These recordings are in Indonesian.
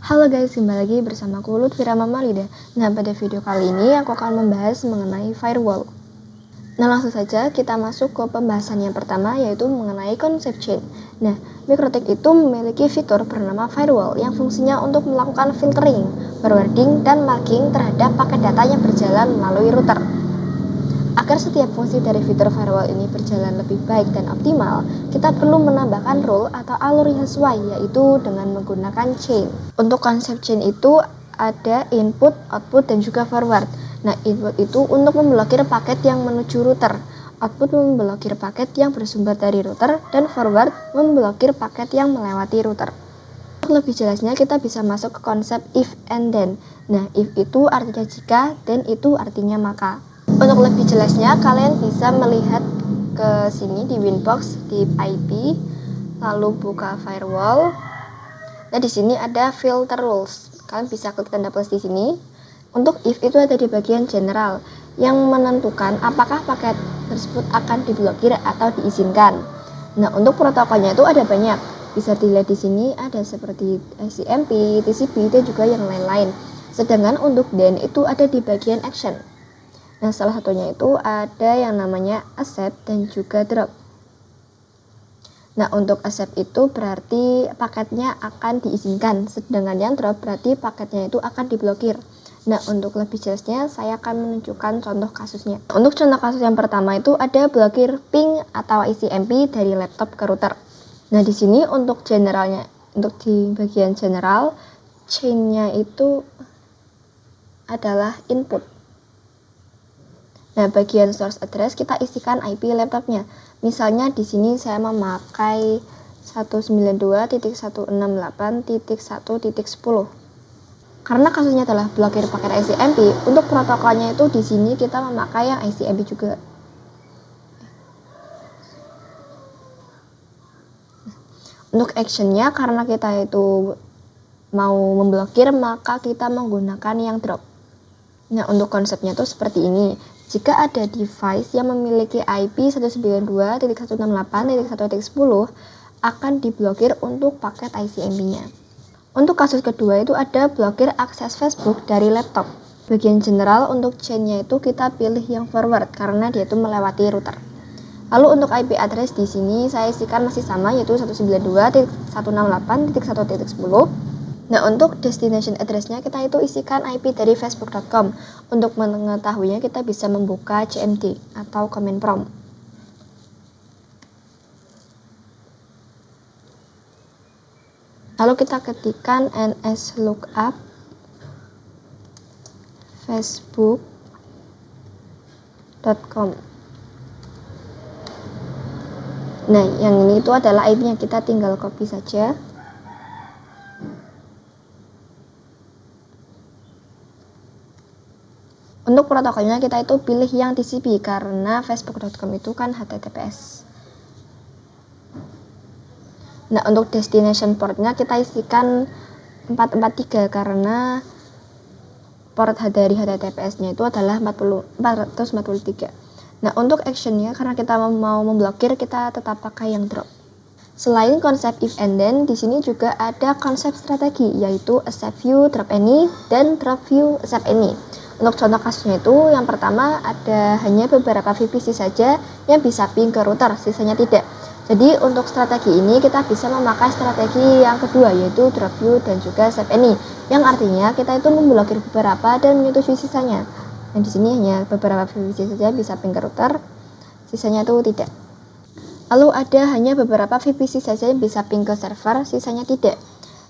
Halo guys, kembali lagi bersama aku Lutfira Mamarida. Nah, pada video kali ini aku akan membahas mengenai firewall. Nah, langsung saja kita masuk ke pembahasan yang pertama, yaitu mengenai konsep chain. Nah, MikroTik itu memiliki fitur bernama firewall yang fungsinya untuk melakukan filtering, forwarding, dan marking terhadap paket data yang berjalan melalui router. Agar setiap fungsi dari fitur firewall ini berjalan lebih baik dan optimal, kita perlu menambahkan rule atau alur yang sesuai, yaitu dengan menggunakan chain. Untuk konsep chain itu ada input, output, dan juga forward. Nah, input itu untuk memblokir paket yang menuju router, output memblokir paket yang bersumber dari router, dan forward memblokir paket yang melewati router. Untuk lebih jelasnya kita bisa masuk ke konsep if and then. Nah, if itu artinya jika, then itu artinya maka. Untuk lebih jelasnya kalian bisa melihat ke sini di Winbox, di IP, lalu buka firewall. Nah, di sini ada filter rules. Kalian bisa klik tanda plus di sini. Untuk if itu ada di bagian general yang menentukan apakah paket tersebut akan diblokir atau diizinkan. Nah, untuk protokolnya itu ada banyak. Bisa dilihat di sini ada seperti ICMP, TCP, dan juga yang lain-lain. Sedangkan untuk then itu ada di bagian action. Nah, salah satunya itu ada yang namanya accept dan juga drop. Nah, untuk accept itu berarti paketnya akan diizinkan, sedangkan yang drop berarti paketnya itu akan diblokir. Nah, untuk lebih jelasnya saya akan menunjukkan contoh kasusnya. Untuk contoh kasus yang pertama itu ada blokir ping atau ICMP dari laptop ke router. Nah, di sini untuk generalnya, untuk di bagian general, chain-nya itu adalah input. Nah, bagian source address kita isikan IP laptopnya. Misalnya di sini saya memakai 192.168.1.10. Karena kasusnya adalah blokir paket ICMP, untuk protokolnya itu di sini kita memakai yang ICMP juga. Untuk actionnya karena kita itu mau memblokir, maka kita menggunakan yang drop. Nah, untuk konsepnya itu seperti ini. Jika ada device yang memiliki IP 192.168.1.10 akan diblokir untuk paket ICMP-nya. Untuk kasus kedua itu ada blokir akses Facebook dari laptop. Bagian general untuk chain-nya itu kita pilih yang forward karena dia itu melewati router. Lalu untuk IP address di sini saya isikan masih sama, yaitu 192.168.1.10. Nah, untuk destination address-nya kita itu isikan IP dari facebook.com. Untuk mengetahuinya kita bisa membuka CMD atau command prompt. Lalu kita ketikkan nslookup facebook.com. Nah, yang ini itu adalah IP-nya, kita tinggal copy saja. Untuk protokolnya kita itu pilih yang TCP karena facebook.com itu kan HTTPS. Nah, untuk destination portnya kita isikan 443 karena port dari HTTPS-nya itu adalah 443. Nah, untuk actionnya karena kita mau memblokir, kita tetap pakai yang drop. Selain konsep if and then, di sini juga ada konsep strategi, yaitu accept view, drop any, dan drop view, accept any. Untuk contoh kasusnya itu, yang pertama ada hanya beberapa VPC saja yang bisa ping ke router, sisanya tidak. Jadi untuk strategi ini kita bisa memakai strategi yang kedua, yaitu drop view dan juga accept any, yang artinya kita itu memblokir beberapa dan menyetujui sisanya. Dan di sini hanya beberapa VPC saja bisa ping ke router, sisanya itu tidak. Lalu ada hanya beberapa VPC saja yang bisa ping ke server, sisanya tidak.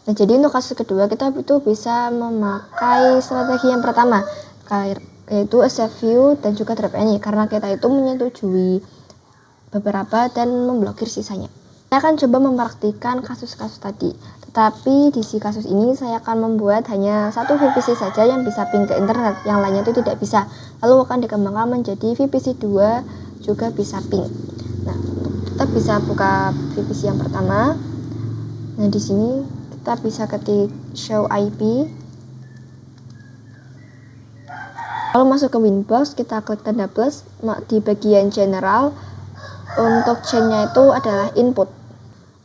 Nah, jadi untuk kasus kedua kita itu bisa memakai strategi yang pertama, yaitu accept view dan juga drop any, karena kita itu menyetujui beberapa dan memblokir sisanya. Saya akan coba mempraktikkan kasus-kasus tadi, tetapi di kasus ini saya akan membuat hanya satu VPC saja yang bisa ping ke internet, yang lainnya itu tidak bisa. Lalu akan dikembangkan menjadi VPC 2 juga bisa ping. Nah, kita bisa buka VPC yang pertama. Nah, di sini kita bisa ketik show IP. Lalu masuk ke Winbox, kita klik tanda plus. Di bagian general, untuk chain-nya itu adalah input.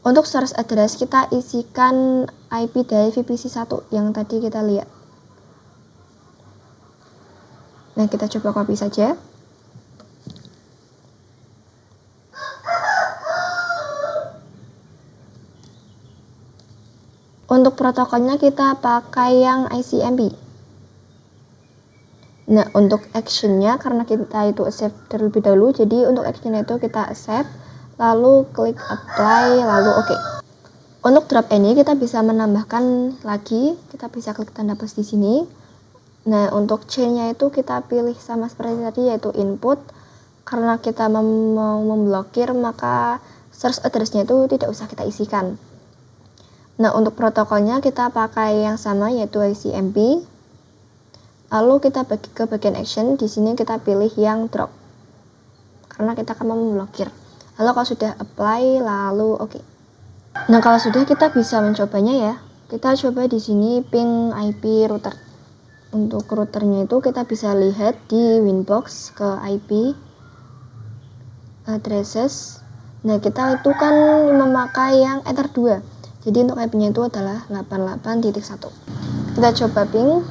Untuk source address kita isikan IP dari VPC 1 yang tadi kita lihat. Nah, kita coba copy saja. Untuk protokolnya kita pakai yang ICMP. Nah, untuk actionnya karena kita itu accept terlebih dahulu, jadi untuk actionnya itu kita accept, lalu klik apply, lalu oke. Untuk drop ini kita bisa menambahkan lagi, kita bisa klik tanda plus di sini. Nah, untuk chain-nya itu kita pilih sama seperti tadi, yaitu input. Karena kita mau memblokir, maka source address-nya itu tidak usah kita isikan. Nah, untuk protokolnya kita pakai yang sama, yaitu ICMP. Lalu kita ke bagian action, di sini kita pilih yang drop. Karena kita akan memblokir. Lalu kalau sudah apply, lalu oke. Nah, kalau sudah kita bisa mencobanya ya. Kita coba di sini ping IP router. Untuk routernya itu kita bisa lihat di Winbox ke IP addresses. Nah, kita itu kan memakai yang Ether 2. Jadi untuk IP-nya itu adalah 88.1. Kita coba ping.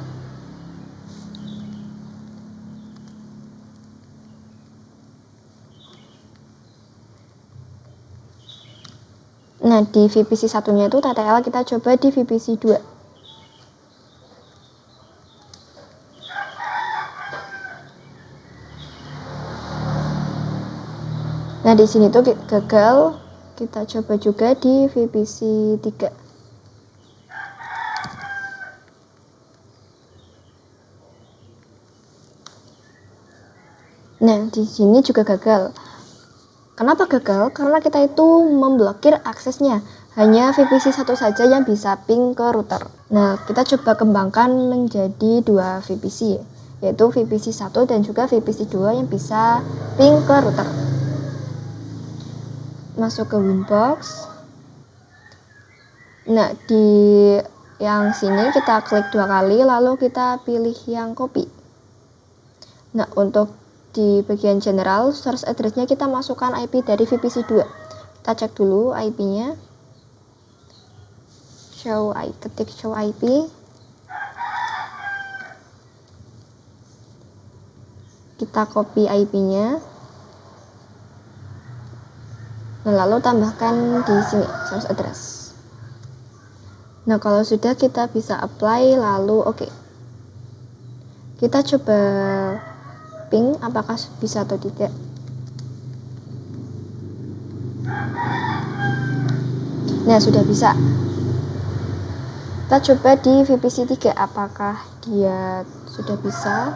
Nah, di VPC 1-nya itu TTL, kita coba di VPC 2. Nah, di sini tuh gagal. Kita coba juga di VPC 3. Nah, di sini juga gagal. Kenapa gagal? Karena kita itu memblokir aksesnya. Hanya VPC 1 saja yang bisa ping ke router. Nah, kita coba kembangkan menjadi 2 VPC, yaitu VPC 1 dan juga VPC 2 yang bisa ping ke router. Masuk ke Winbox. Nah, di yang sini kita klik 2 kali, lalu kita pilih yang copy. Nah, untuk di bagian general, source address-nya kita masukkan IP dari VPC 2. Kita cek dulu IP-nya. Ketik show IP. Kita copy IP-nya. Nah, lalu tambahkan di sini source address. Nah, kalau sudah kita bisa apply, lalu oke. Kita coba ping apakah bisa atau tidak. Nah, sudah bisa. Kita coba di VPC 3 apakah dia sudah bisa.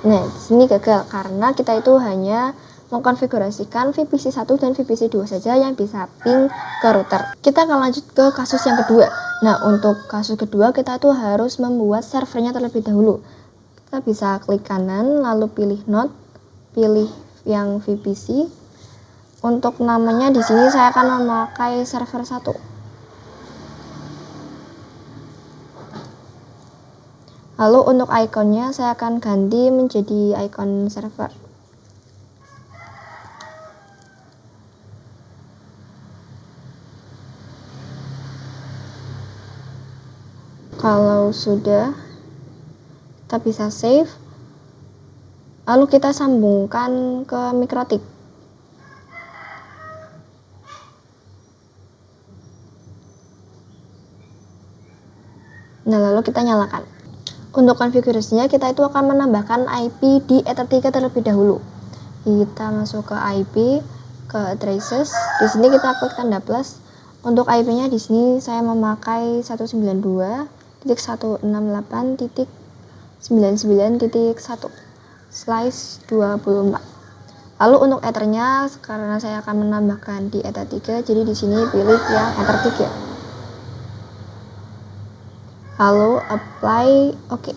Nah, di sini gagal karena kita itu hanya mengkonfigurasikan VPC 1 dan VPC 2 saja yang bisa ping ke router. Kita akan lanjut ke kasus yang kedua. Nah, untuk kasus kedua kita tuh harus membuat servernya terlebih dahulu. Kita bisa klik kanan, lalu pilih node, pilih yang VPC. Untuk namanya di sini saya akan memakai server 1. Lalu untuk ikonnya saya akan ganti menjadi ikon server. Kalau sudah, kita bisa save. Lalu kita sambungkan ke MikroTik. Nah, lalu kita nyalakan. Untuk konfigurasinya kita itu akan menambahkan IP di Ether 3 terlebih dahulu. Kita masuk ke IP, ke addresses. Di sini kita klik tanda plus. Untuk IP-nya di sini saya memakai 192.168.99.1/24. Lalu untuk Ethernya karena saya akan menambahkan di Ether 3, jadi di sini pilih yang Ether 3. Lalu apply, oke.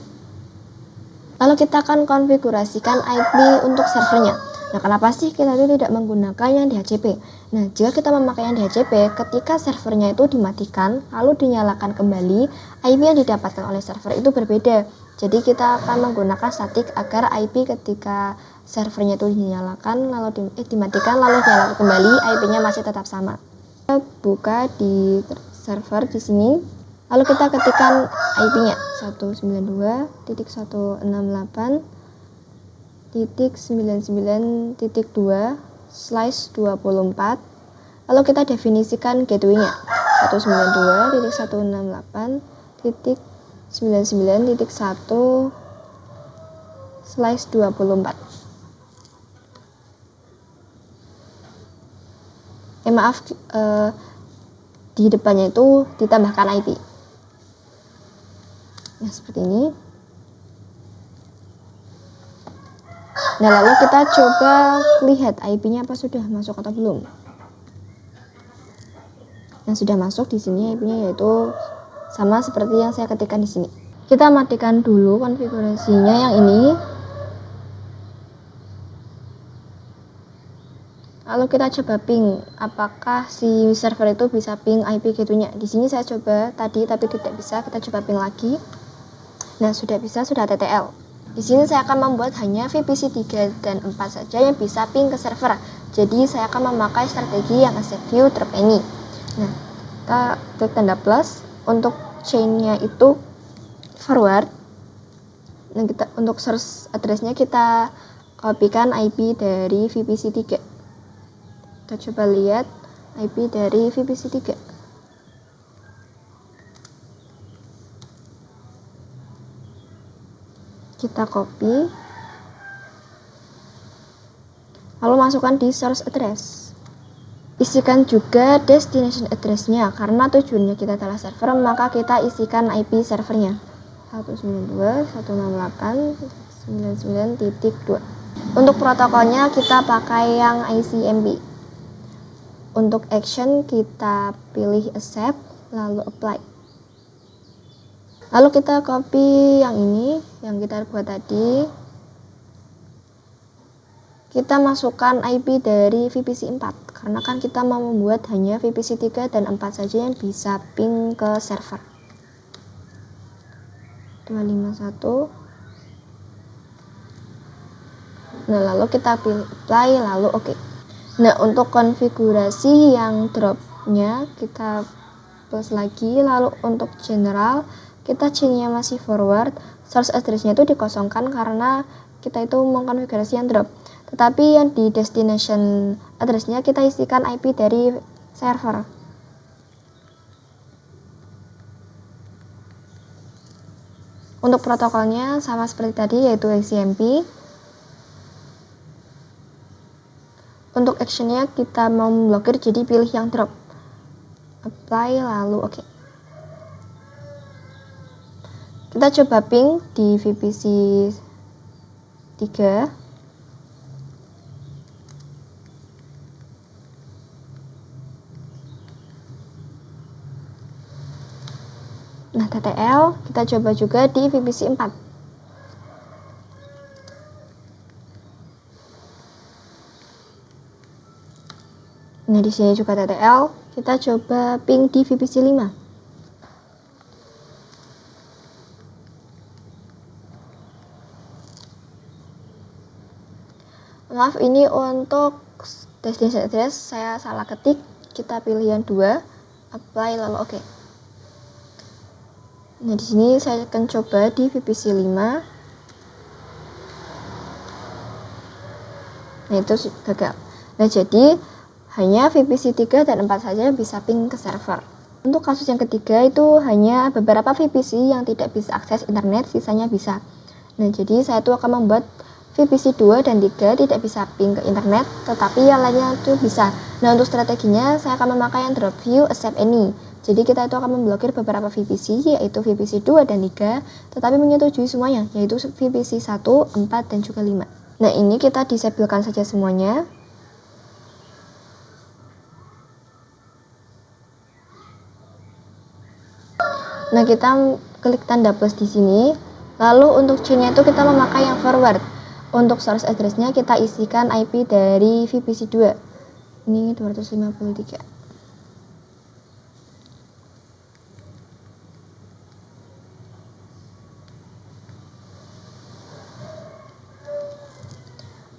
Lalu kita akan konfigurasikan IP untuk servernya. Nah, kenapa sih kita itu tidak menggunakan yang DHCP? Nah, jika kita memakai yang DHCP, ketika servernya itu dimatikan, lalu dinyalakan kembali, IP yang didapatkan oleh server itu berbeda. Jadi kita akan menggunakan static agar IP ketika servernya itu dinyalakan lalu dimatikan lalu dinyalakan kembali, IP-nya masih tetap sama. Kita buka di server di sini, lalu kita ketikkan IP-nya 192.168.99.2/24. Lalu kita definisikan gateway-nya 192.168.99.1/24. Maaf, di depannya itu ditambahkan IP. Nah, seperti ini. Nah, lalu kita coba lihat IP-nya apa sudah masuk atau belum. Yang sudah masuk di sini IP-nya yaitu sama seperti yang saya ketikkan di sini. Kita matikan dulu konfigurasinya yang ini. Lalu kita coba ping, apakah si server itu bisa ping IP gateway-nya. Di sini saya coba tadi tapi tidak bisa, kita coba ping lagi. Nah, sudah bisa, sudah TTL. Di sini saya akan membuat hanya VPC 3 dan 4 saja yang bisa ping ke server. Jadi saya akan memakai strategi yang accept view drop any. Nah, kita klik tanda plus. Untuk chain-nya itu forward. Nah, untuk source address-nya kita kopikan IP dari VPC 3. Kita coba lihat IP dari VPC 3. Kita copy, lalu masukkan di source address. Isikan juga destination address-nya, karena tujuannya kita adalah server, maka kita isikan IP servernya 192.168.99.2. Untuk protokolnya kita pakai yang ICMP. Untuk action kita pilih accept, lalu apply. Lalu kita copy yang ini, yang kita buat tadi. Kita masukkan IP dari VPC 4, karena kan kita mau membuat hanya VPC 3 dan 4 saja yang bisa ping ke server. 251. Nah, lalu kita pilih apply, lalu oke. Nah, untuk konfigurasi yang dropnya kita plus lagi, lalu untuk general kita chain-nya masih forward, source address-nya itu dikosongkan karena kita itu mengkonfigurasi yang drop. Tetapi yang di destination address-nya kita isikan IP dari server. Untuk protokolnya sama seperti tadi, yaitu ICMP. Untuk action-nya kita mau memblokir, jadi pilih yang drop. Apply, lalu oke. Kita coba ping di VPC 3. Nah, TTL kita coba juga di VPC 4. Nah, di sini juga TTL, kita coba ping di VPC 5. Maaf, ini untuk destination address saya salah ketik. Kita pilih yang 2, apply, lalu oke. Nah, di sini saya akan coba di VPC 5. Nah, itu gagal. Nah, jadi hanya VPC 3 dan 4 saja bisa ping ke server. Untuk kasus yang ketiga itu hanya beberapa VPC yang tidak bisa akses internet, sisanya bisa. Nah, jadi saya tuh akan membuat VPC 2 dan 3 tidak bisa ping ke internet, tetapi yang lainnya itu bisa. Nah, untuk strateginya saya akan memakai yang drop view accept any. Jadi kita itu akan memblokir beberapa VPC, yaitu VPC 2 dan 3, tetapi menyetujui semuanya, yaitu VPC 1, 4, dan juga 5. Nah, ini kita disablekan saja semuanya. Nah, kita klik tanda plus di sini. Lalu untuk chain-nya itu kita memakai yang forward. Untuk source address-nya kita isikan IP dari VPC 2. Ini 253.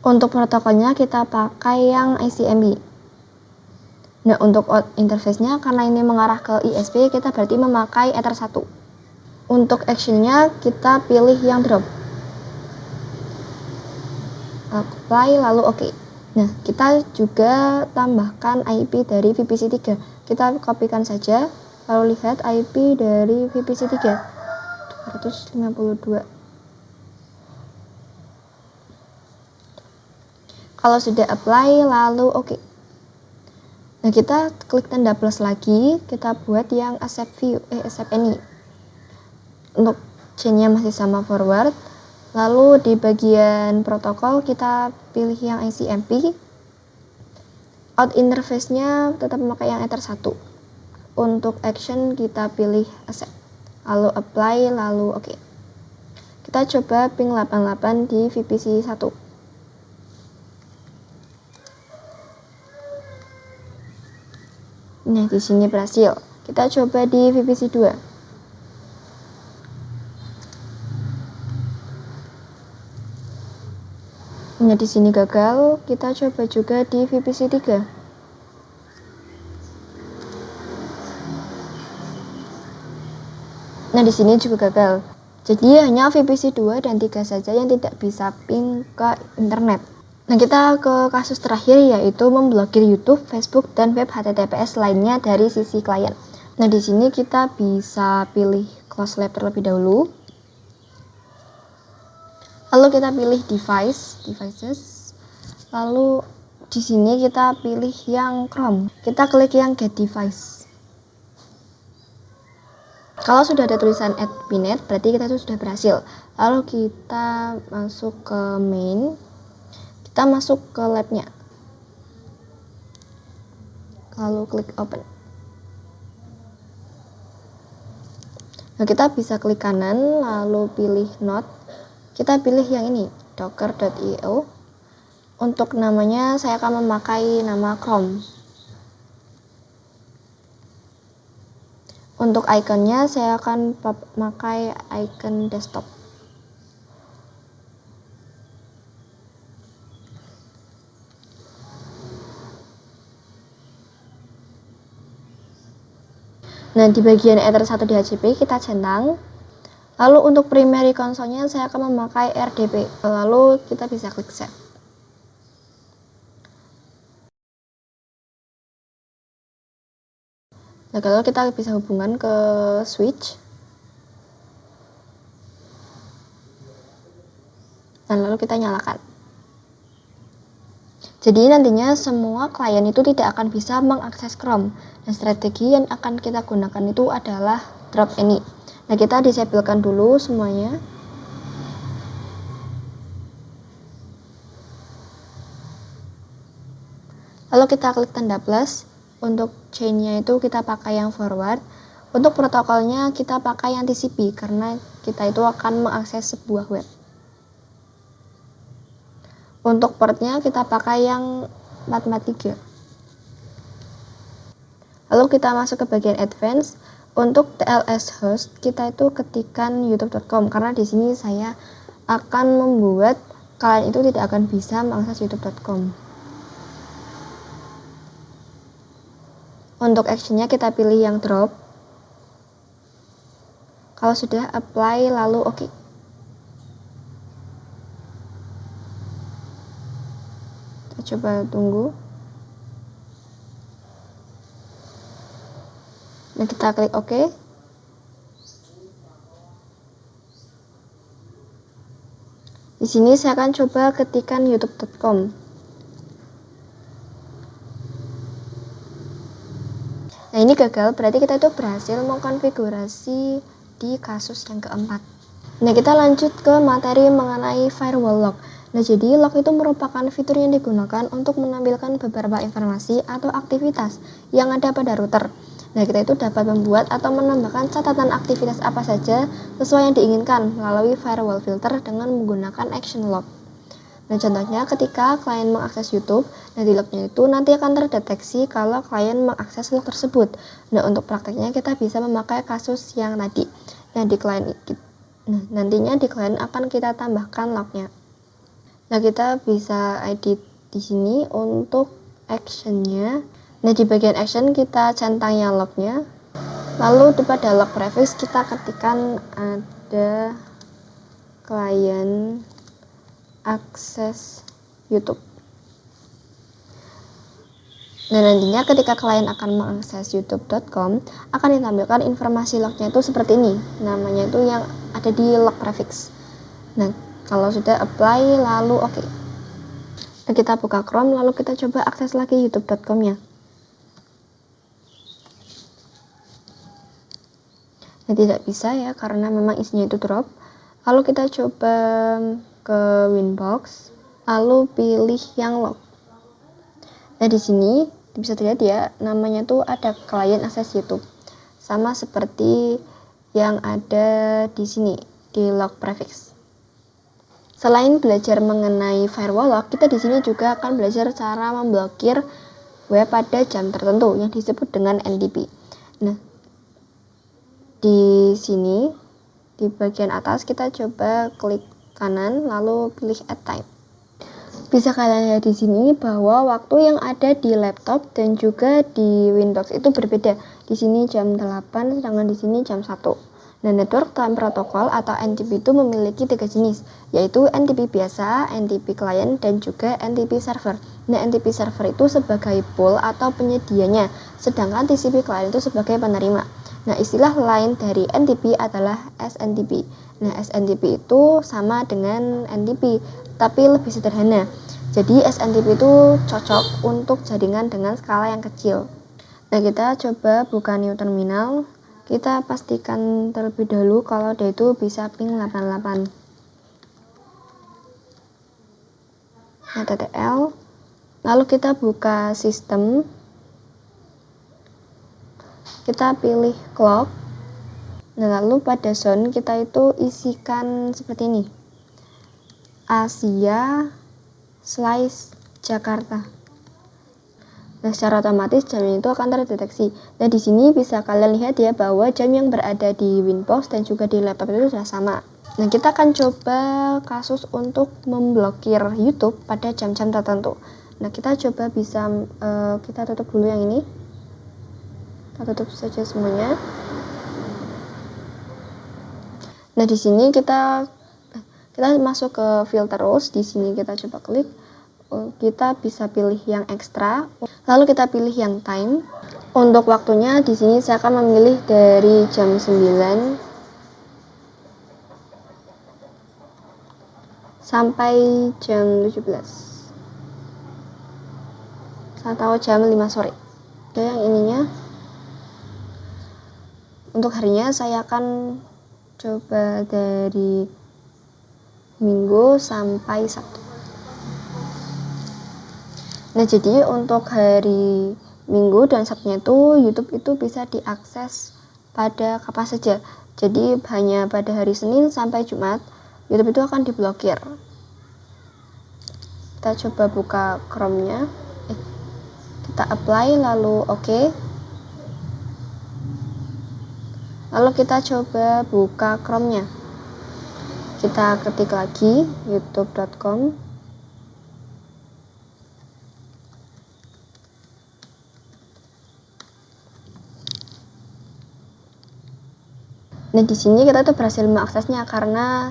Untuk protokolnya kita pakai yang ICMP. Nah, untuk out interface-nya karena ini mengarah ke ISP, kita berarti memakai Ether 1. Untuk action-nya kita pilih yang drop. Apply lalu oke. Nah, kita juga tambahkan IP dari VPC 3. Kita kopikan saja, lalu lihat IP dari VPC 3 252. Kalau sudah apply lalu oke. Nah, kita klik tanda plus lagi, kita buat yang accept any. Untuk chain-nya masih sama forward. Lalu di bagian protokol kita pilih yang ICMP. Out interface-nya tetap memakai yang Ether 1. Untuk action kita pilih accept. Lalu apply, lalu oke. Kita coba ping 88 di VPC 1. Nah, di sini berhasil. Kita coba di VPC 2. Nah, di sini gagal. Kita coba juga di VPC 3. Nah, di sini juga gagal. Jadi hanya VPC 2 dan 3 saja yang tidak bisa ping ke internet. Nah, kita ke kasus terakhir yaitu memblokir YouTube, Facebook, dan web HTTPS lainnya dari sisi klien. Nah, di sini kita bisa pilih close lab terlebih dahulu. Lalu kita pilih devices. Lalu di sini kita pilih yang Chrome. Kita klik yang get device. Kalau sudah ada tulisan add pnet, berarti kita itu sudah berhasil. Lalu kita masuk ke main. Kita masuk ke labnya. Lalu klik open. Nah, kita bisa klik kanan, lalu pilih node. Kita pilih yang ini, docker.io. Untuk namanya saya akan memakai nama Chrome. Untuk ikonnya saya akan memakai icon desktop. Nah, di bagian Ether 1 DHCP kita centang. Lalu untuk primary console-nya saya akan memakai RDP. Lalu kita bisa klik save. Nah, kalau kita bisa hubungkan ke switch. Dan lalu kita nyalakan. Jadi nantinya semua klien itu tidak akan bisa mengakses Chrome. Dan strategi yang akan kita gunakan itu adalah drop any. Nah, kita disablekan dulu semuanya. Lalu kita klik tanda plus. Untuk chain-nya itu kita pakai yang forward. Untuk protokolnya kita pakai yang TCP karena kita itu akan mengakses sebuah web. Untuk portnya kita pakai yang 443. Lalu kita masuk ke bagian advance. Untuk TLS host kita itu ketikkan youtube.com karena di sini saya akan membuat kalian itu tidak akan bisa mengakses youtube.com. Untuk actionnya kita pilih yang drop. Kalau sudah apply lalu oke. Kita coba tunggu. Nah, kita klik oke. Di sini saya akan coba ketikkan youtube.com. Nah, ini gagal, berarti kita itu berhasil mengkonfigurasi di kasus yang keempat. Nah, kita lanjut ke materi mengenai firewall log. Nah, jadi log itu merupakan fitur yang digunakan untuk menampilkan beberapa informasi atau aktivitas yang ada pada router. Nah, kita itu dapat membuat atau menambahkan catatan aktivitas apa saja sesuai yang diinginkan melalui firewall filter dengan menggunakan action log. Nah, contohnya ketika klien mengakses YouTube, nah di lognya itu nanti akan terdeteksi kalau klien mengakses log tersebut. Nah, untuk prakteknya kita bisa memakai kasus yang tadi. Nah, nantinya di klien akan kita tambahkan lognya. Nah, kita bisa edit di sini untuk actionnya. Nah, di bagian action kita centangnya lognya. Lalu pada log prefix kita ketikkan ada klien akses YouTube. Nah, nantinya ketika klien akan mengakses youtube.com akan ditampilkan informasi lognya itu seperti ini. Namanya itu yang ada di log prefix. Nah, kalau sudah apply lalu oke. Nah, kita buka Chrome lalu kita coba akses lagi youtube.com-nya. Nah, tidak bisa ya karena memang isinya itu drop. Lalu kita coba ke Winbox, lalu pilih yang log. Nah, di sini bisa dilihat ya, namanya tuh ada klien akses YouTube. Sama seperti yang ada di sini di log prefix. Selain belajar mengenai firewall log, kita di sini juga akan belajar cara memblokir web pada jam tertentu yang disebut dengan NTP. Nah, di sini di bagian atas kita coba klik kanan lalu pilih add time. Bisa kalian lihat di sini bahwa waktu yang ada di laptop dan juga di Windows itu berbeda. Di sini jam 8, sedangkan di sini jam 1. Nah, Network Time Protocol atau NTP itu memiliki 3 jenis, yaitu NTP biasa, NTP client, dan juga NTP server. Nah, NTP server itu sebagai pool atau penyedianya, sedangkan TCP client itu sebagai penerima. Nah, istilah lain dari NTP adalah SNTP. Nah, SNTP itu sama dengan NTP, tapi lebih sederhana. Jadi SNTP itu cocok untuk jaringan dengan skala yang kecil. Nah, kita coba buka new terminal. Kita pastikan terlebih dahulu kalau dia itu bisa ping 88. Nah, TTL. Lalu kita buka sistem. Kita pilih clock. Nah, lalu pada zone kita itu isikan seperti ini. Asia slice Jakarta. Nah, secara otomatis jam itu akan terdeteksi. Nah, di sini bisa kalian lihat ya bahwa jam yang berada di Winbox dan juga di laptop itu sudah sama. Nah, kita akan coba kasus untuk memblokir YouTube pada jam-jam tertentu. Nah, kita coba bisa kita tutup dulu yang ini. Kita tutup saja semuanya. Nah, di sini kita masuk ke filter rules. Di sini kita coba klik. Kita bisa pilih yang ekstra, lalu kita pilih yang time. Untuk waktunya di sini saya akan memilih dari jam 9 sampai jam 17 atau jam 5 sore. Oke, yang ininya untuk harinya saya akan coba dari Minggu sampai Sabtu. Nah, jadi untuk hari Minggu dan Sabtunya itu YouTube itu bisa diakses pada kapan saja. Jadi hanya pada hari Senin sampai Jumat YouTube itu akan diblokir. Kita coba buka Chrome-nya. Kita apply lalu oke. Lalu kita coba buka Chrome-nya. Kita ketik lagi youtube.com. Nah, di sini kita tuh berhasil mengaksesnya karena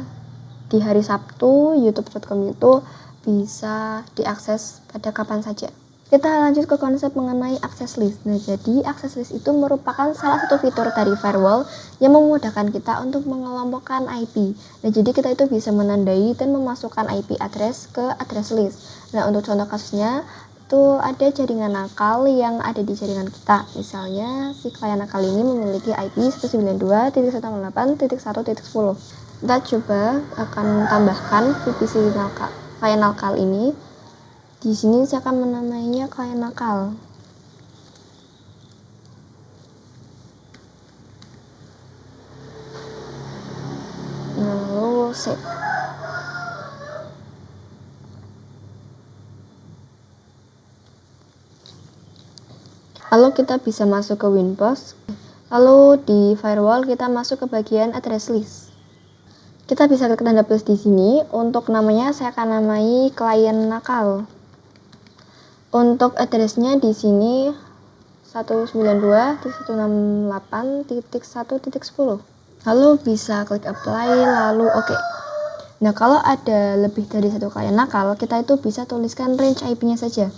di hari Sabtu youtube.com itu bisa diakses pada kapan saja. Kita lanjut ke konsep mengenai access list. Nah, jadi access list itu merupakan salah satu fitur dari firewall yang memudahkan kita untuk mengelompokkan IP. Nah, jadi kita itu bisa menandai dan memasukkan IP address ke address list. Nah, untuk contoh kasusnya itu ada jaringan nakal yang ada di jaringan kita. Misalnya si klien nakal ini memiliki IP 192.168.1.10. Kita coba akan tambahkan VPC nakal, klien nakal ini. Di sini saya akan menamainya klien nakal. Lalu save. Lalu kita bisa masuk ke Winbox. Lalu di firewall kita masuk ke bagian address list. Kita bisa klik tanda plus di sini. Untuk namanya saya akan namai klien nakal. Untuk addressnya di sini 192.168.1.10. Lalu bisa klik apply, lalu oke. Nah, kalau ada lebih dari satu klien nakal, kita itu bisa tuliskan range IP-nya saja.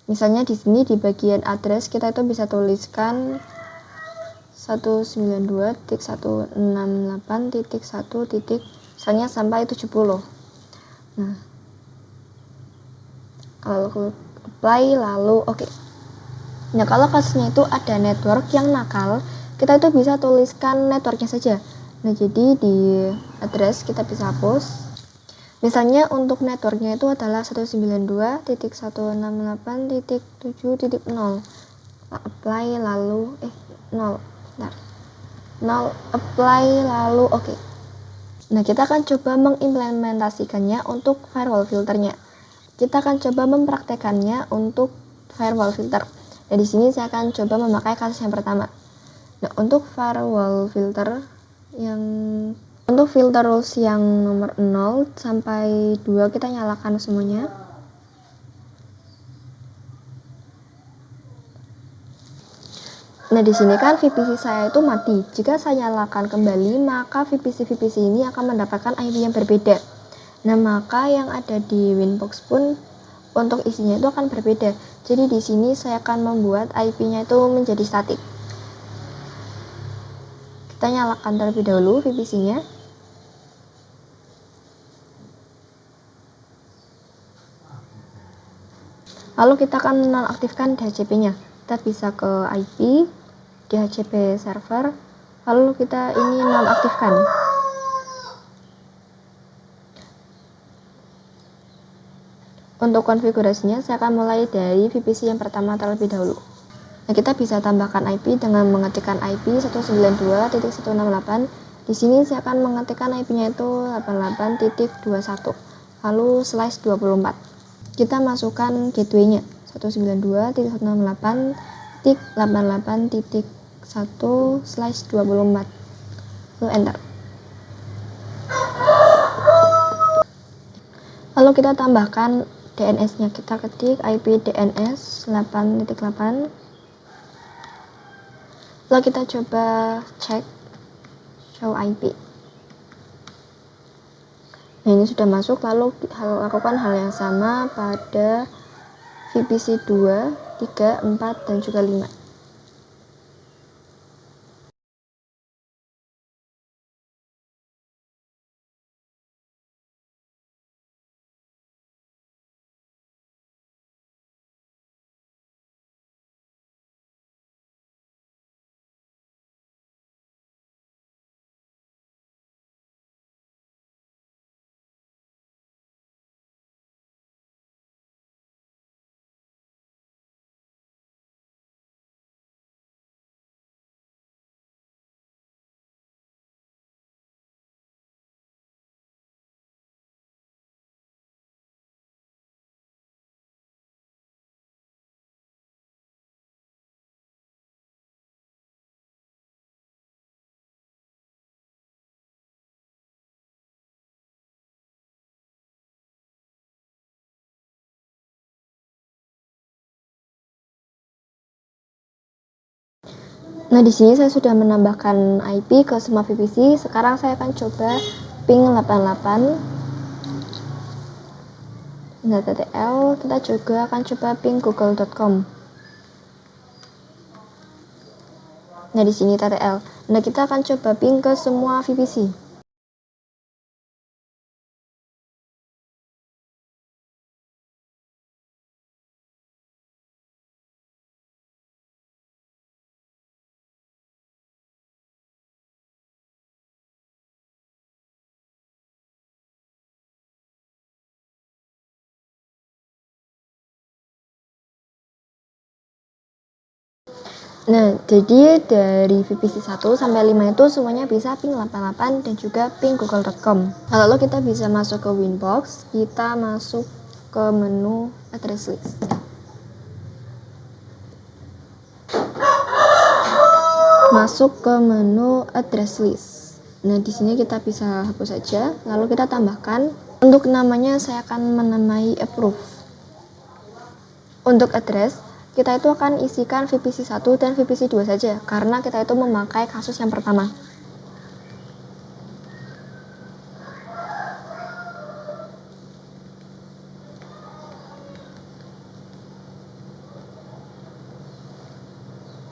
Misalnya di sini di bagian address kita itu bisa tuliskan 192.168.1. Misalnya sampai 70. Nah, kalau apply lalu oke. Nah, kalau kasusnya itu ada network yang nakal, kita itu bisa tuliskan networknya saja. Nah, jadi di address kita bisa hapus. Misalnya untuk networknya itu adalah 192.168.7.0. Apply lalu 0. Bentar. 0 apply lalu oke. Nah, kita akan coba mengimplementasikannya untuk firewall filternya. Kita akan coba mempraktekannya untuk firewall filter. Nah, di sini saya akan coba memakai kasus yang pertama. Nah, untuk firewall filter untuk filter rules yang nomor 0 sampai 2 kita nyalakan semuanya. Nah, di sini kan VPC saya itu mati. Jika saya nyalakan kembali, maka VPC ini akan mendapatkan IP yang berbeda. Nah, maka yang ada di Winbox pun untuk isinya itu akan berbeda. Jadi di sini saya akan membuat IP-nya itu menjadi statik. Kita nyalakan terlebih dahulu VPC-nya. Lalu kita akan nonaktifkan DHCP-nya. Kita bisa ke IP DHCP server, lalu kita ini nonaktifkan. Untuk konfigurasinya saya akan mulai dari VPC yang pertama terlebih dahulu. Nah, kita bisa tambahkan IP dengan mengetikkan IP 192.168. Di sini saya akan mengetikkan IP-nya itu 88.21, lalu /24. Kita masukkan gateway-nya 192.168.88.1/24. Lalu enter. Lalu kita tambahkan DNS-nya. Kita ketik IP DNS 8.8. Lalu kita coba cek show IP. Nah, ini sudah masuk. Lalu lakukan hal yang sama pada VPC 2, 3, 4, dan juga 5. Nah, di sini saya sudah menambahkan IP ke semua VPC. Sekarang saya akan coba ping 88. Nah, TTL kita juga akan coba ping google.com. Nah, di sini TTL. Nah, kita akan coba ping ke semua VPC. Nah, jadi dari VPC 1 sampai 5 itu semuanya bisa ping 88 dan juga ping google.com. Nah, lalu kita bisa masuk ke Winbox, kita masuk ke menu address list. Masuk ke menu address list. Nah, di sini kita bisa hapus saja, lalu kita tambahkan. Untuk namanya saya akan menamai approve. Untuk address, kita itu akan isikan VPC 1 dan VPC 2 saja, karena kita itu memakai kasus yang pertama.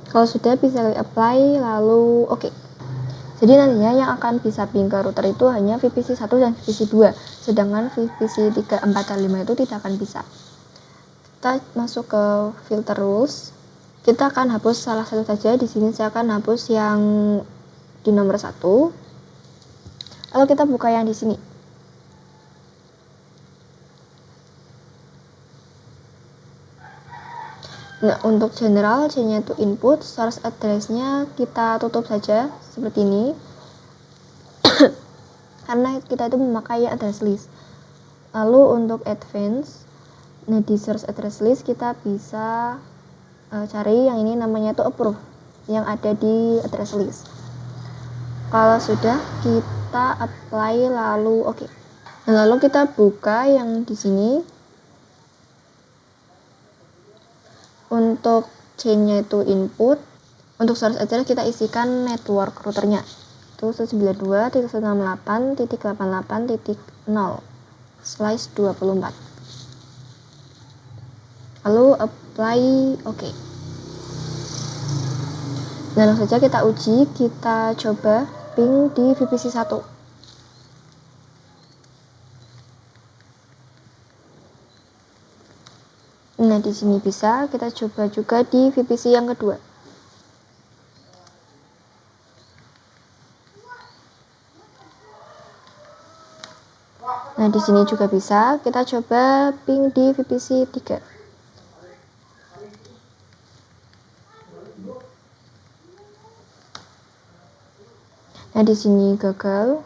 Kalau sudah bisa apply, lalu oke. Jadi nantinya yang akan bisa ping ke router itu hanya VPC 1 dan VPC 2, sedangkan VPC 3, 4, dan 5 itu tidak akan bisa. Kita masuk ke filter rules. Kita akan hapus salah satu saja. Di sini saya akan hapus yang di nomor 1. Lalu kita buka yang di sini. Nah, untuk general, C-nya itu input, source address-nya kita tutup saja seperti ini. Karena kita itu memakai address list. Lalu untuk advance, nah di source address list kita bisa cari yang ini namanya itu approve, yang ada di address list. Kalau sudah, kita apply lalu oke. Nah, lalu kita buka yang di sini. Untuk chain-nya itu input, untuk source address kita isikan network routernya itu 192.168.88.0/24. Lalu apply oke. Nah, langsung saja kita uji, kita coba ping di VPC 1. Nah, di sini bisa, kita coba juga di VPC yang kedua. Nah, di sini juga bisa, kita coba ping di VPC 3. Nah, di sini gagal.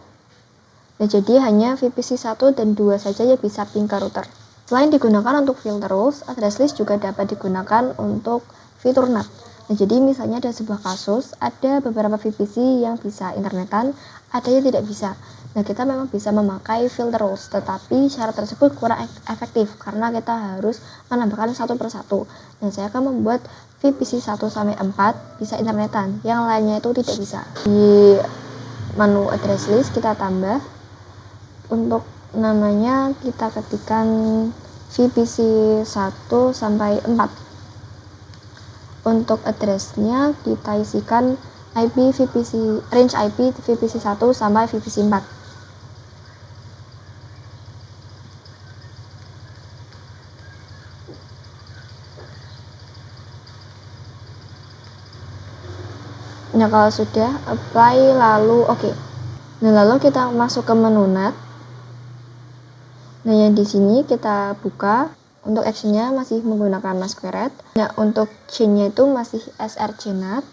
Nah, jadi hanya VPC 1 dan 2 saja yang bisa ping ke router. Selain digunakan untuk filter rules, address list juga dapat digunakan untuk fitur NAT. Nah, jadi misalnya ada sebuah kasus, ada beberapa VPC yang bisa internetan, ada yang tidak bisa. Nah, kita memang bisa memakai filter rules, tetapi syarat tersebut kurang efektif karena kita harus menambahkan satu persatu. Dan saya akan membuat VPC 1-4 bisa internetan, yang lainnya itu tidak bisa. Di menu address list kita tambah, untuk namanya kita ketikkan VPC 1-4. Untuk addressnya kita isikan IP VPC, range IP VPC 1 sampai VPC 4. Nah, kalau sudah apply lalu oke. Nah, lalu kita masuk ke menu NAT. Nah, yang di sini kita buka. Untuk actionnya masih menggunakan masquerade. Nah, untuk chain-nya itu masih srcNAT.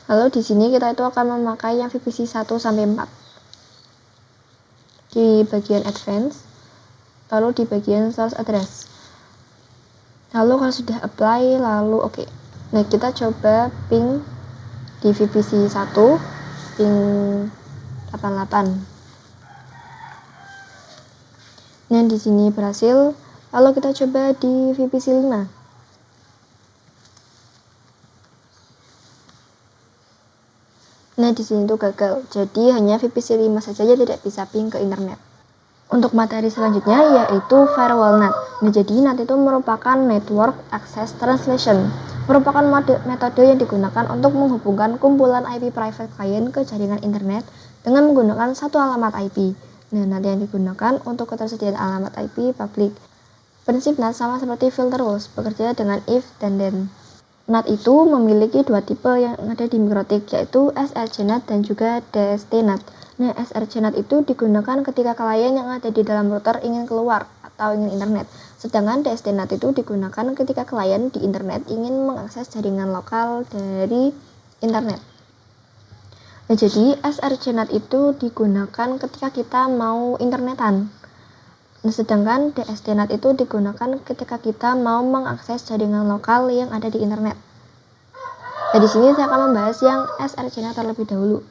Lalu di sini kita itu akan memakai yang VPC 1-4 di bagian advance, lalu di bagian source address. Lalu kalau sudah apply lalu oke. Nah, kita coba ping di VPC 1 ping 88. Nah, di sini berhasil. Lalu kita coba di VPC 5. Nah, di sini tuh gagal. Jadi hanya VPC 5 saja tidak bisa ping ke internet. Untuk materi selanjutnya yaitu firewall NAT. Nah, jadi NAT itu merupakan Network Access Translation. Merupakan metode yang digunakan untuk menghubungkan kumpulan IP private client ke jaringan internet dengan menggunakan satu alamat IP. Nah, NAT yang digunakan untuk ketersediaan alamat IP publik. Prinsip NAT sama seperti filter rules, bekerja dengan if dan then. NAT itu memiliki dua tipe yang ada di MikroTik, yaitu srcNAT dan juga DST-NAT. Nah, srcNAT itu digunakan ketika klien yang ada di dalam router ingin keluar atau ingin internet. Sedangkan DST-NAT itu digunakan ketika klien di internet ingin mengakses jaringan lokal dari internet. Nah, jadi srcNAT itu digunakan ketika kita mau internetan. Nah, sedangkan DST-NAT itu digunakan ketika kita mau mengakses jaringan lokal yang ada di internet. Nah, di sini saya akan membahas yang srcnet terlebih dahulu.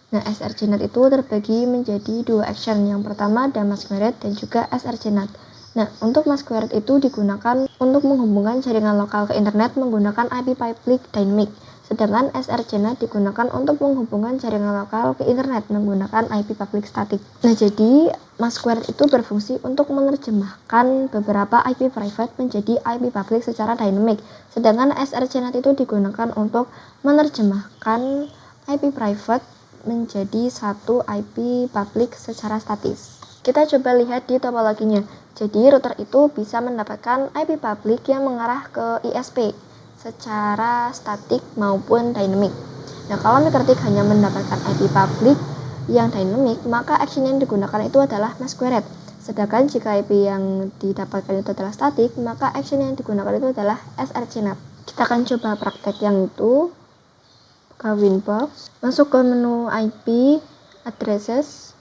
Nah, srcnet itu terbagi menjadi dua action. Yang pertama ada masquerade dan juga srcnet. Nah, untuk masquerade itu digunakan untuk menghubungkan jaringan lokal ke internet menggunakan IP public dynamic. Sedangkan srcnet digunakan untuk menghubungkan jaringan lokal ke internet menggunakan IP public static. Nah, jadi masquerade itu berfungsi untuk menerjemahkan beberapa IP private menjadi IP public secara dynamic. Sedangkan srcnet itu digunakan untuk menerjemahkan IP private menjadi satu IP public secara statis. Kita coba lihat di topologinya. Jadi router itu bisa mendapatkan IP public yang mengarah ke ISP secara statik maupun dynamic. Nah, kalau MikroTik hanya mendapatkan IP public yang dynamic, maka action yang digunakan itu adalah masquerade. Sedangkan jika IP yang didapatkan itu adalah statik, maka action yang digunakan itu adalah srcnet. Kita akan coba praktek yang itu. Buka Winbox, masuk ke menu IP addresses.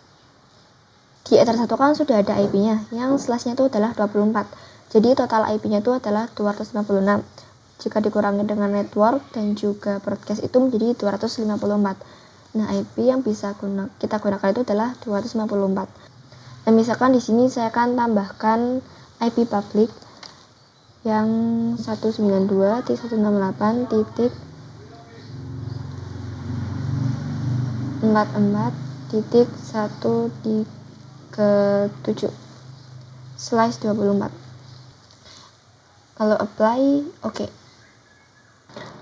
Di Ether1 kan sudah ada IP-nya, yang slashnya itu adalah 24. Jadi total IP-nya itu adalah 256. Jika dikurangi dengan network dan juga broadcast itu menjadi 254. Nah, IP yang bisa kita gunakan itu adalah 254. Nah, misalkan di sini saya akan tambahkan IP public yang 192.168.137/24. Lalu apply, oke.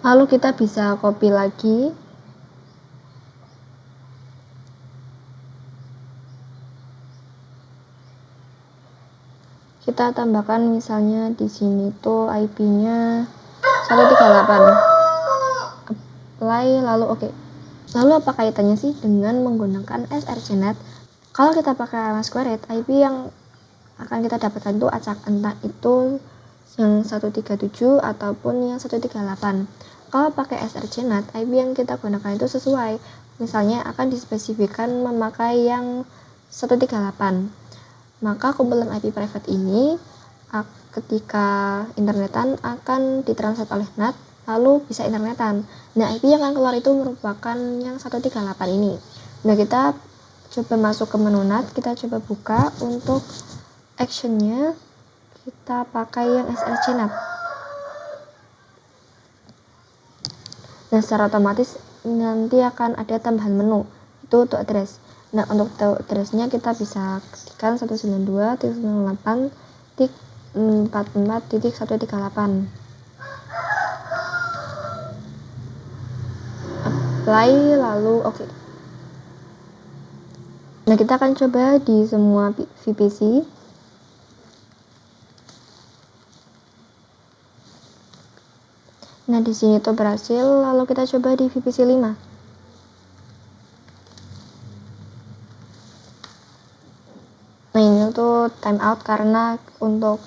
Lalu kita bisa copy lagi. Kita tambahkan misalnya di sini tuh IP-nya 138. Apply, lalu oke. Lalu apa kaitannya sih dengan menggunakan srcnet? Kalau kita pakai masquerade, IP yang akan kita dapatkan itu acak, entah itu yang 137 ataupun yang 138. Kalau pakai srcnet, IP yang kita gunakan itu sesuai. Misalnya akan dispesifikan memakai yang 138. Maka kumpulan IP private ini ketika internetan akan ditranslate oleh NAT, lalu bisa internetan. Nah, IP yang akan keluar itu merupakan yang 138 ini. Nah, kita coba masuk ke menu NAT, kita coba buka. Untuk actionnya kita pakai yang srcnet. Nah, secara otomatis nanti akan ada tambahan menu, itu untuk address. Nah, untuk addressnya kita bisa ketikkan 192.168.44.138. Apply, lalu oke. Nah, kita akan coba di semua VPC. Nah, di sini tuh berhasil, lalu kita coba di VPC 5. Nah, ini tuh timeout karena untuk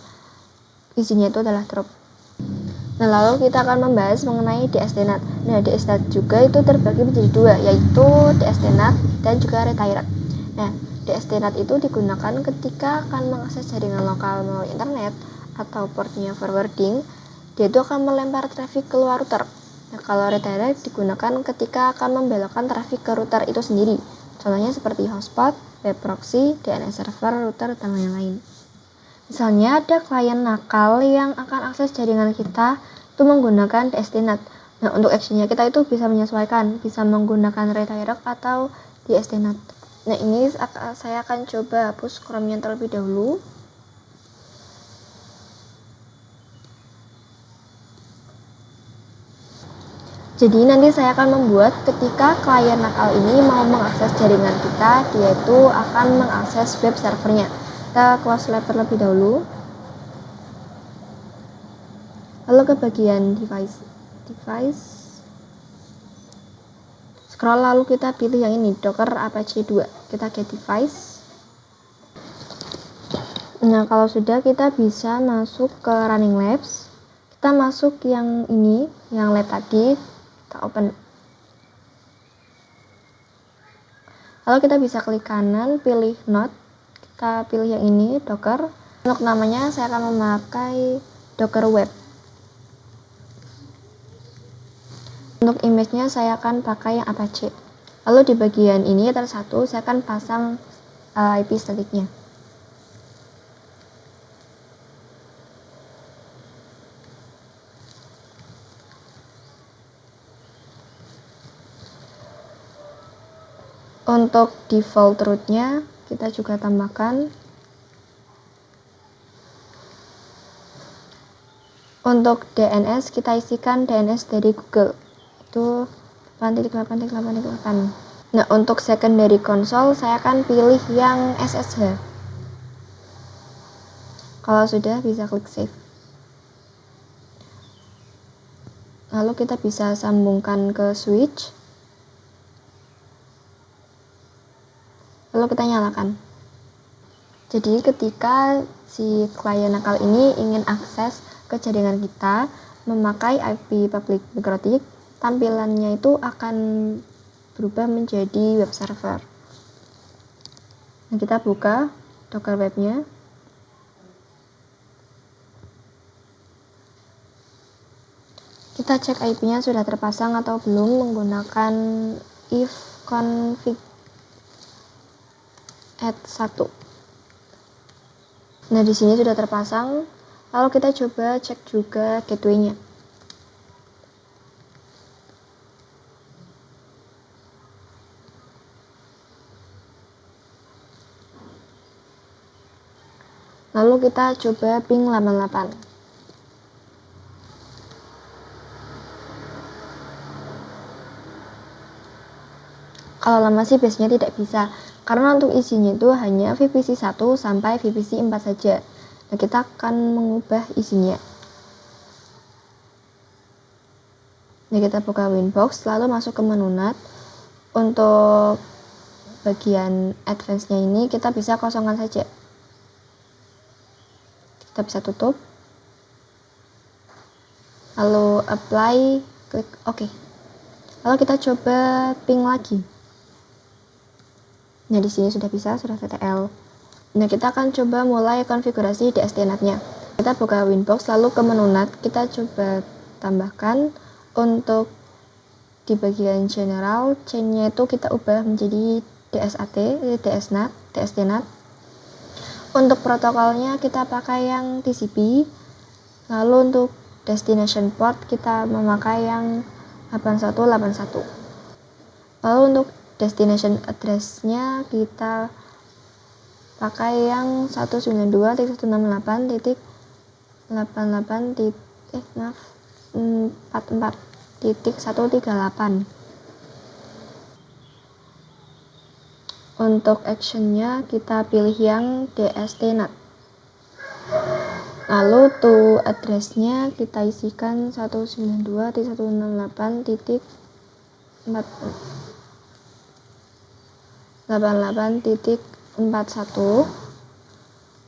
izinnya itu adalah drop. Nah, lalu kita akan membahas mengenai DSDNAT. Nah, DSDNAT juga itu terbagi menjadi dua, yaitu DSDNAT dan juga redirect. Nah, DSDNAT itu digunakan ketika akan mengakses jaringan lokal melalui internet atau portnya forwarding, dia itu akan melempar traffic keluar router. Nah, kalau redirect digunakan ketika akan membelokkan traffic ke router itu sendiri. Contohnya seperti hotspot, web proxy, DNS server, router, dan lain-lain. Misalnya ada klien nakal yang akan akses jaringan kita itu menggunakan DSDNAT. Nah, untuk actionnya kita itu bisa menyesuaikan, bisa menggunakan redirect atau DSDNAT. Nah, ini saya akan coba hapus Chrome-nya terlebih dahulu. Jadi nanti saya akan membuat ketika klien nakal ini mau mengakses jaringan kita, dia itu akan mengakses web servernya. Kita close lab terlebih dahulu. Lalu ke bagian device. Scroll, lalu kita pilih yang ini, Docker Apache 2. Kita get device. Nah, kalau sudah kita bisa masuk ke running labs. Kita masuk yang ini, yang lab tadi. Kita open. Lalu kita bisa klik kanan, pilih node. Kita pilih yang ini, Docker. Untuk namanya saya akan memakai Docker Web. Untuk image-nya saya akan pakai yang Apache. Lalu di bagian ini tersatu saya akan pasang IP statiknya. Untuk default root-nya kita juga tambahkan. Untuk DNS kita isikan DNS dari Google, itu 8.8.8.8. Nah, untuk secondary console saya akan pilih yang SSH. Kalau sudah, bisa klik save. Lalu kita bisa sambungkan ke switch. Lalu kita nyalakan. Jadi ketika si klien nakal ini ingin akses ke jaringan kita memakai IP public begrothic, tampilannya itu akan berubah menjadi web server. Nah, kita buka Docker webnya. Kita cek IP-nya sudah terpasang atau belum menggunakan if config add 1. Nah, di sini sudah terpasang. Lalu kita coba cek juga gateway-nya. Lalu kita coba ping 88. Kalau lama sih biasanya tidak bisa, karena untuk isinya itu hanya VPC 1 sampai VPC 4 saja. Nah, kita akan mengubah isinya. Nah, kita buka Winbox, lalu masuk ke menu NAT. Untuk bagian advance-nya ini kita bisa kosongkan saja. Kita bisa tutup. Lalu apply, klik OK. Lalu kita coba ping lagi. Nah, di sini sudah bisa, sudah TTL. Nah, kita akan coba mulai konfigurasi DSD-NAT-nya. Kita buka Winbox, lalu ke menu NAT, kita coba tambahkan untuk di bagian general, chain-nya itu kita ubah menjadi DSNAT. Untuk protokolnya kita pakai yang TCP, lalu untuk destination port kita memakai yang 8181. Lalu untuk destination address-nya kita pakai yang 192.168.44.138. Untuk action-nya kita pilih yang DST-NAT. Lalu to address-nya kita isikan 192.168.88.41.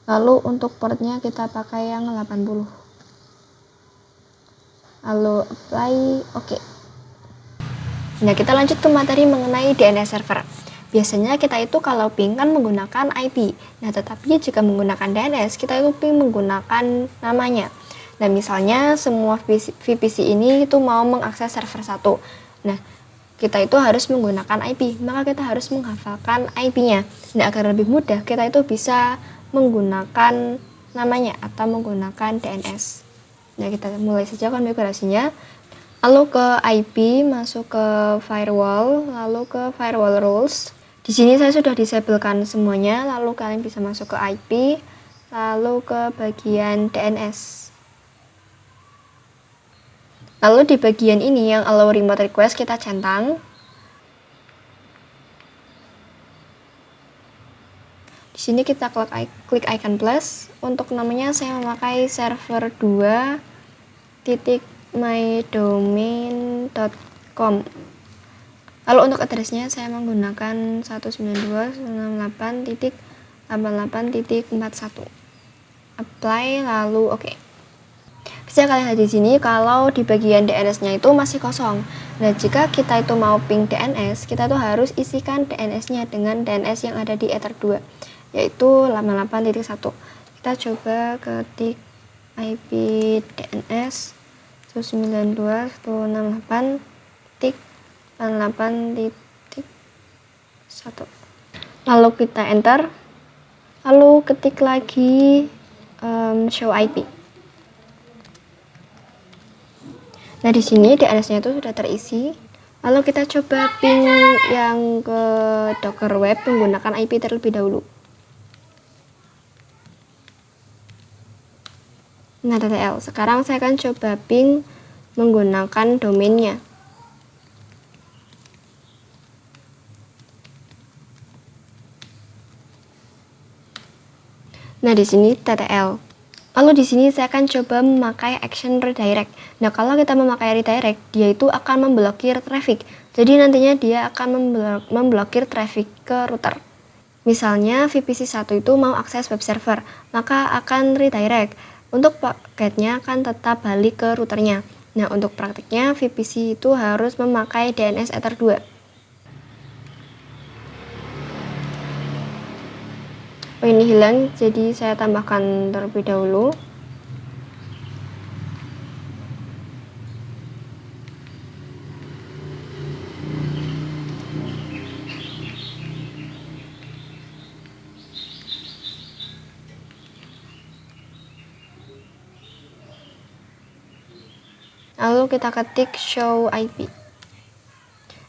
Lalu untuk portnya kita pakai yang 80. Lalu apply, OK. Nah, kita lanjut ke materi mengenai DNS server. Biasanya kita itu kalau ping kan menggunakan IP. Nah, tetapi jika menggunakan DNS, kita itu ping menggunakan namanya. Nah, misalnya semua VPC ini itu mau mengakses server 1. Nah, kita itu harus menggunakan IP, maka kita harus menghafalkan IP-nya. Nah, agar lebih mudah, kita itu bisa menggunakan namanya atau menggunakan DNS. Nah, kita mulai saja konfigurasinya. Lalu ke IP, masuk ke firewall, lalu ke firewall rules. Di sini saya sudah disablekan semuanya, lalu kalian bisa masuk ke IP, lalu ke bagian DNS. Lalu di bagian ini yang allow remote request kita centang. Di sini kita klik icon plus. Untuk namanya saya memakai server 2.mydomain.com. Lalu untuk addressnya saya menggunakan 192.168.88.41. Apply, lalu OK. Bisa kalian lihat di sini kalau di bagian DNS-nya itu masih kosong. Nah, jika kita itu mau ping DNS, kita tuh harus isikan DNS-nya dengan DNS yang ada di Ether 2, yaitu 88.1. Kita coba ketik IP DNS 192.168. Lalu kita enter, lalu ketik lagi show IP. Nah, di sini DNS-nya itu sudah terisi. Lalu kita coba ping yang ke Docker Web menggunakan IP terlebih dahulu. Nah, TTL. Sekarang saya akan coba ping menggunakan domainnya. Nah, di sini TTL. Lalu di sini saya akan coba memakai action redirect. Nah, kalau kita memakai redirect, dia itu akan memblokir traffic. Jadi nantinya dia akan memblokir traffic ke router. Misalnya VPC1 itu mau akses web server, maka akan redirect. Untuk paketnya akan tetap balik ke routernya. Nah, untuk praktiknya VPC itu harus memakai DNS Ether 2. Oh, ini hilang, jadi saya tambahkan terlebih dahulu. Lalu kita ketik show IP.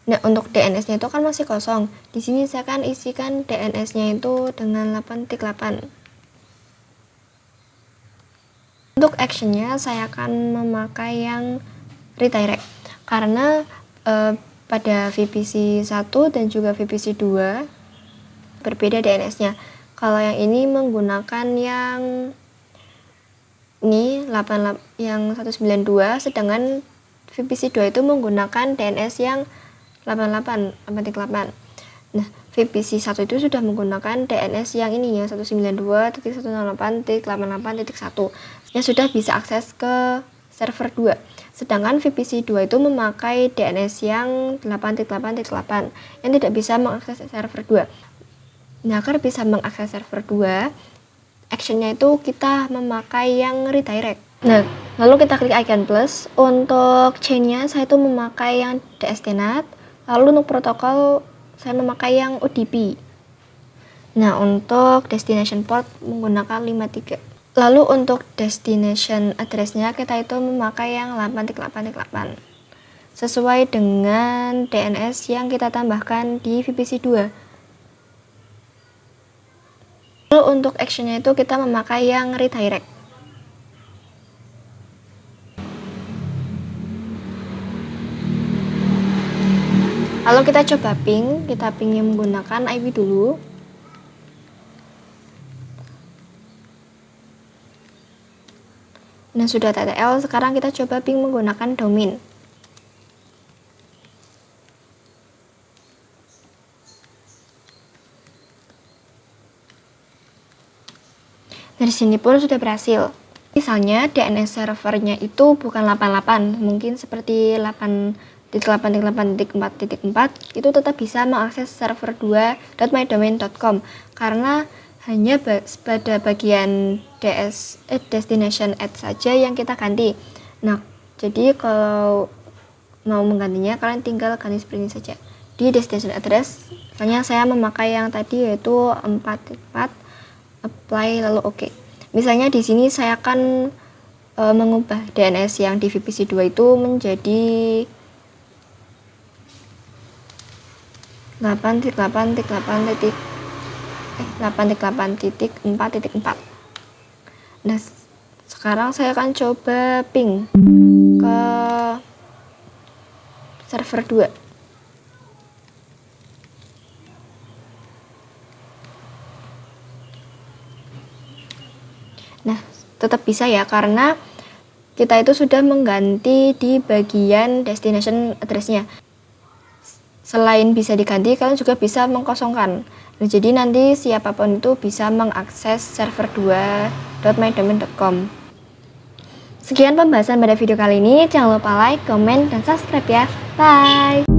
Nah, untuk DNS-nya itu kan masih kosong. Di sini saya akan isikan DNS-nya itu dengan 8.8. Untuk action-nya saya akan memakai yang redirect. Karena pada VPC 1 dan juga VPC 2 berbeda DNS-nya. Kalau yang ini menggunakan yang ini 192, sedangkan VPC 2 itu menggunakan DNS yang 8.8. Nah, VPC 1 itu sudah menggunakan DNS yang ini ya, 192.168.88.1 yang sudah bisa akses ke server 2. Sedangkan VPC 2 itu memakai DNS yang 8.8.8 yang tidak bisa mengakses server 2. Nah, agar bisa mengakses server 2, actionnya itu kita memakai yang redirect. Nah, lalu kita klik icon plus. Untuk chainnya saya itu memakai yang DSTNet. Lalu untuk protokol saya memakai yang UDP. Nah, untuk destination port menggunakan 53. Lalu untuk destination address-nya kita itu memakai yang 8.8.8 sesuai dengan DNS yang kita tambahkan di VPC 2. Lalu untuk action-nya itu kita memakai yang redirect. Lalu kita coba ping, kita pingnya menggunakan IP dulu. Nah, sudah TTL, sekarang kita coba ping menggunakan domain. Dari sini pun sudah berhasil. Misalnya DNS servernya itu bukan 88, mungkin seperti 8.8.4.4 itu tetap bisa mengakses server 2.mydomain.com karena hanya pada bagian destination add saja yang kita ganti. Nah, jadi kalau mau menggantinya kalian tinggal ganti seperti ini saja. Di destination address, misalnya saya memakai yang tadi yaitu 4.4, apply lalu oke. Misalnya di sini saya akan mengubah DNS yang di VPC 2 itu menjadi 8.4.4. Nah, sekarang saya akan coba ping ke server 2. Nah, tetap bisa ya karena kita itu sudah mengganti di bagian destination address-nya. Selain bisa diganti, kalian juga bisa mengkosongkan. Nah, jadi nanti siapapun itu bisa mengakses server 2.mydomain.com. Sekian pembahasan pada video kali ini. Jangan lupa like, comment, dan subscribe ya. Bye!